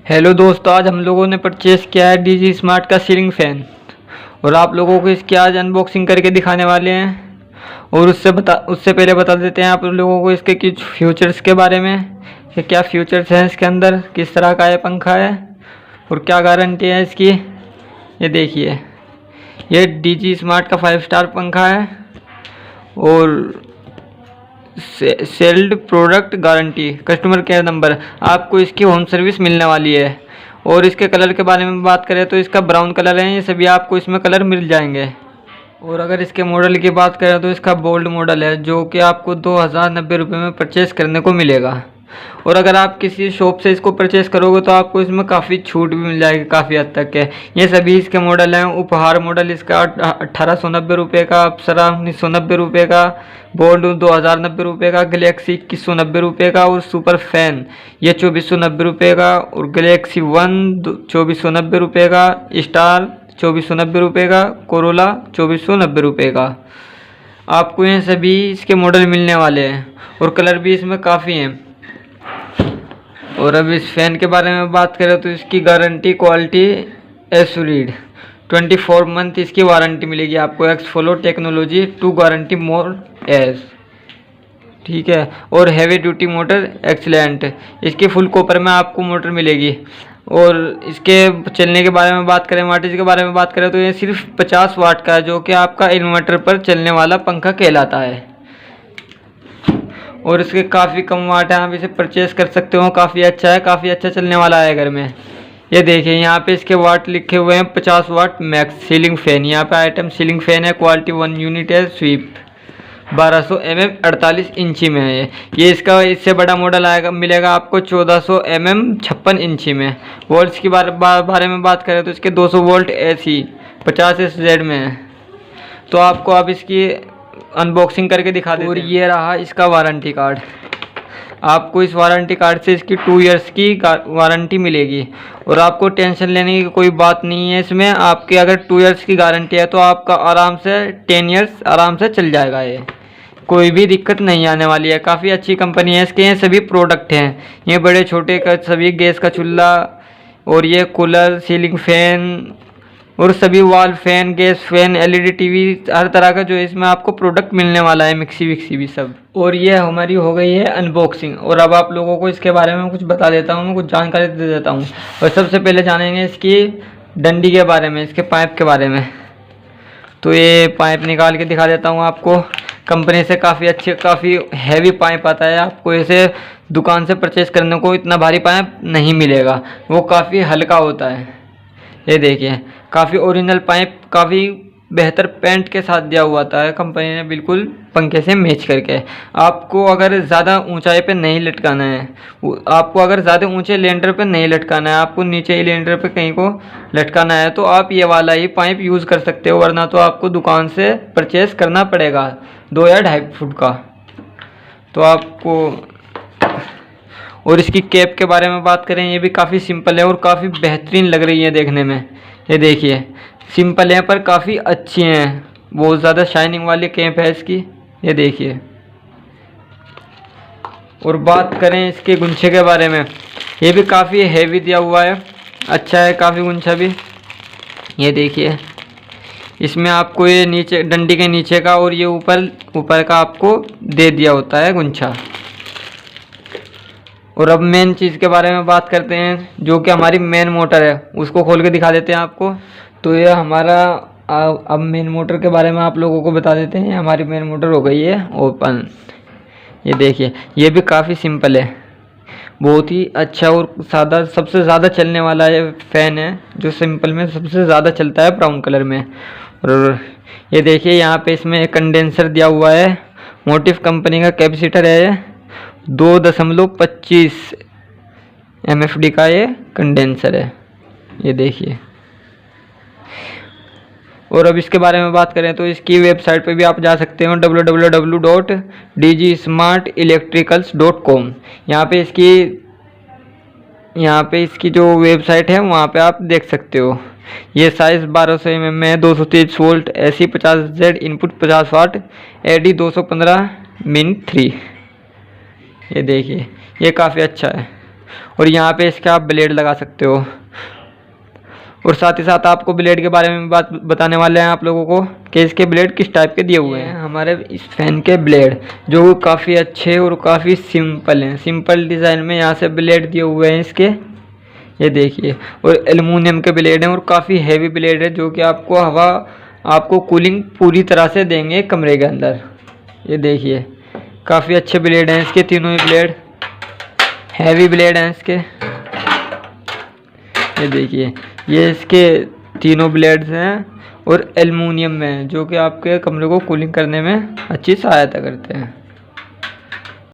Hello दोस्तों, आज हम लोगों ने परचेज़ किया है डीजी स्मार्ट का सीलिंग फ़ैन और आप लोगों को इसकी आज अनबॉक्सिंग करके दिखाने वाले हैं। और उससे पहले बता देते हैं आप लोगों को इसके कुछ फ्यूचर्स के बारे में कि क्या फ्यूचर्स हैं इसके अंदर, किस तरह का ये पंखा है और क्या गारंटी है इसकी। ये देखिए, ये डीजी स्मार्ट का 5 स्टार पंखा है और sailed product guarantee, customer care number, आपको इसकी होम सर्विस मिलने वाली है। और इसके कलर के बारे में बात करें तो इसका ब्राउन कलर है, ये सभी आपको इसमें कलर मिल जाएंगे। और अगर इसके मॉडल की बात करें तो इसका बोल्ड मॉडल है जो कि आपको 2090 रुपये में परचेज़ करने को मिलेगा। और अगर आप किसी शॉप से इसको परचेज़ करोगे तो आपको इसमें काफ़ी छूट भी मिल जाएगी, काफ़ी हद तक है। ये सभी इसके मॉडल हैं। उपहार मॉडल इसका 1890 रुपये का, अप्सरा 1990 रुपये का, बोल्ड 2090 रुपये का, गलेक्सी 2190 रुपये का और सुपर फैन ये 2490 रुपये का, और गलेक्सी वन 2490 रुपये का, स्टार 2490 रुपये का, कोरोला 2490 रुपये का। आपको ये सभी इसके मॉडल मिलने वाले हैं और कलर भी इसमें काफ़ी हैं। और अब इस फ़ैन के बारे में बात करें तो इसकी गारंटी क्वालिटी एस्योर्ड 24 मंथ इसकी वारंटी मिलेगी आपको। एक्सफोलो टेक्नोलॉजी टू गारंटी मोर एस, ठीक है। और हैवी ड्यूटी मोटर एक्सीलेंट, इसकी फुल कॉपर में आपको मोटर मिलेगी। और इसके चलने के बारे में बात करें, वाटेज के बारे में बात करें तो ये सिर्फ 50 वाट का है जो कि आपका इन्वर्टर पर चलने वाला पंखा कहलाता है। और इसके काफ़ी कम वाट है, आप इसे परचेज़ कर सकते हो। काफ़ी अच्छा है, काफ़ी अच्छा चलने वाला है घर में। ये देखिए यहाँ पे इसके वाट लिखे हुए हैं 50 वाट मैक्स सीलिंग फ़ैन। यहाँ पे आइटम सीलिंग फ़ैन है, क्वालिटी 1 यूनिट है, स्वीप 1200 mm 48 इंची में है। ये इसका इससे बड़ा मॉडल आएगा, मिलेगा आपको 1400 mm 56 इंची में। वोल्ट्स की बारे में बात करें तो इसके 200 वोल्ट AC 50 SZ में है। तो आपको अब इसकी अनबॉक्सिंग करके दिखा देते हैं। और ये रहा इसका वारंटी कार्ड। आपको इस वारंटी कार्ड से इसकी 2 इयर्स की वारंटी मिलेगी और आपको टेंशन लेने की कोई बात नहीं है इसमें। आपकी अगर 2 इयर्स की गारंटी है तो आपका आराम से 10 इयर्स आराम से चल जाएगा। ये कोई भी दिक्कत नहीं आने वाली है। काफ़ी अच्छी कंपनी है इसके। ये सभी प्रोडक्ट हैं, ये बड़े छोटे का सभी, गैस का चूल्हा और ये कूलर, सीलिंग फ़ैन और सभी wall fan, gas fan, LED TV, हर तरह का जो इसमें आपको प्रोडक्ट मिलने वाला है, मिक्सी विक्सी भी सब। और ये हमारी हो गई है अनबॉक्सिंग। और अब आप लोगों को इसके बारे में कुछ बता देता हूँ, कुछ जानकारी दे देता हूँ। और सबसे पहले जानेंगे इसकी डंडी के बारे में, इसके पाइप के बारे में। तो ये पाइप निकाल के दिखा देता हूँ आपको। कंपनी से काफ़ी अच्छे, काफ़ी हैवी पाइप आता है। आपको इसे दुकान से परचेज़ करने को इतना भारी पाइप नहीं मिलेगा, वो काफ़ी हल्का होता है। ये देखिए, काफ़ी ओरिजिनल पाइप, काफ़ी बेहतर पेंट के साथ दिया हुआ था कंपनी ने, बिल्कुल पंखे से मैच करके। आपको अगर ज़्यादा ऊंचाई पे नहीं लटकाना है, आपको अगर ज़्यादा ऊंचे लेंटर पे नहीं लटकाना है, आपको नीचे ही लेंटर पे कहीं को लटकाना है तो आप ये वाला ही पाइप यूज़ कर सकते हो, वरना तो आपको दुकान से परचेज़ करना पड़ेगा 2 या 2.5 फुट का। तो आपको, और इसकी कैप के बारे में बात करें, ये भी काफ़ी सिंपल है और काफ़ी बेहतरीन लग रही है देखने में। ये देखिए, सिंपल है पर काफ़ी अच्छी हैं, बहुत ज़्यादा शाइनिंग वाली कैप है इसकी। ये देखिए। और बात करें इसके गुंछे के बारे में, ये भी काफ़ी हैवी दिया हुआ है, अच्छा है काफ़ी गुंछा भी। ये देखिए, इसमें आपको ये नीचे डंडी के नीचे का और ये ऊपर का आपको दे दिया होता है गुंछा। और अब मेन चीज़ के बारे में बात करते हैं, जो कि हमारी मेन मोटर है, उसको खोल के दिखा देते हैं आपको। तो ये हमारा, अब मेन मोटर के बारे में आप लोगों को बता देते हैं। हमारी मेन मोटर हो गई है ओपन। ये देखिए, ये भी काफ़ी सिंपल है, बहुत ही अच्छा और सादा, सबसे ज़्यादा चलने वाला ये फ़ैन है, जो सिंपल में सबसे ज़्यादा चलता है, ब्राउन कलर में। और ये देखिए, यहाँ पे इसमें एक कंडेंसर दिया हुआ है, मोटिव कंपनी का कैपेसिटर है, 2.25 MFD का ये कंडेंसर है। ये देखिए। और अब इसके बारे में बात करें तो इसकी वेबसाइट पे भी आप जा सकते हो, www.dgsmartelectricals.com। यहाँ पे इसकी जो वेबसाइट है वहाँ पे आप देख सकते हो। ये साइज़ 1200 mm में है, 230 वोल्ट AC 50Z, इनपुट 50 वाट, AD 215 min 3। ये देखिए, ये काफ़ी अच्छा है। और यहाँ पे इसके आप ब्लेड लगा सकते हो। और साथ ही साथ आपको ब्लेड के बारे में बात बताने वाले हैं आप लोगों को कि इसके ब्लेड किस टाइप के दिए हुए हैं। हमारे इस फैन के ब्लेड जो काफ़ी अच्छे और काफ़ी सिंपल हैं, सिंपल डिज़ाइन में यहाँ से ब्लेड दिए हुए हैं इसके, ये देखिए। और एल्युमिनियम के ब्लेड हैं और काफ़ी हैवी ब्लेड है जो कि आपको कूलिंग पूरी तरह से देंगे कमरे के अंदर। ये देखिए काफ़ी अच्छे ब्लेड हैं इसके, तीनों ही ब्लेड हैवी ब्लेड हैं इसके। ये देखिए ये इसके तीनों ब्लेड्स हैं और एल्युमिनियम में हैं जो कि आपके कमरे को कूलिंग करने में अच्छी सहायता करते हैं।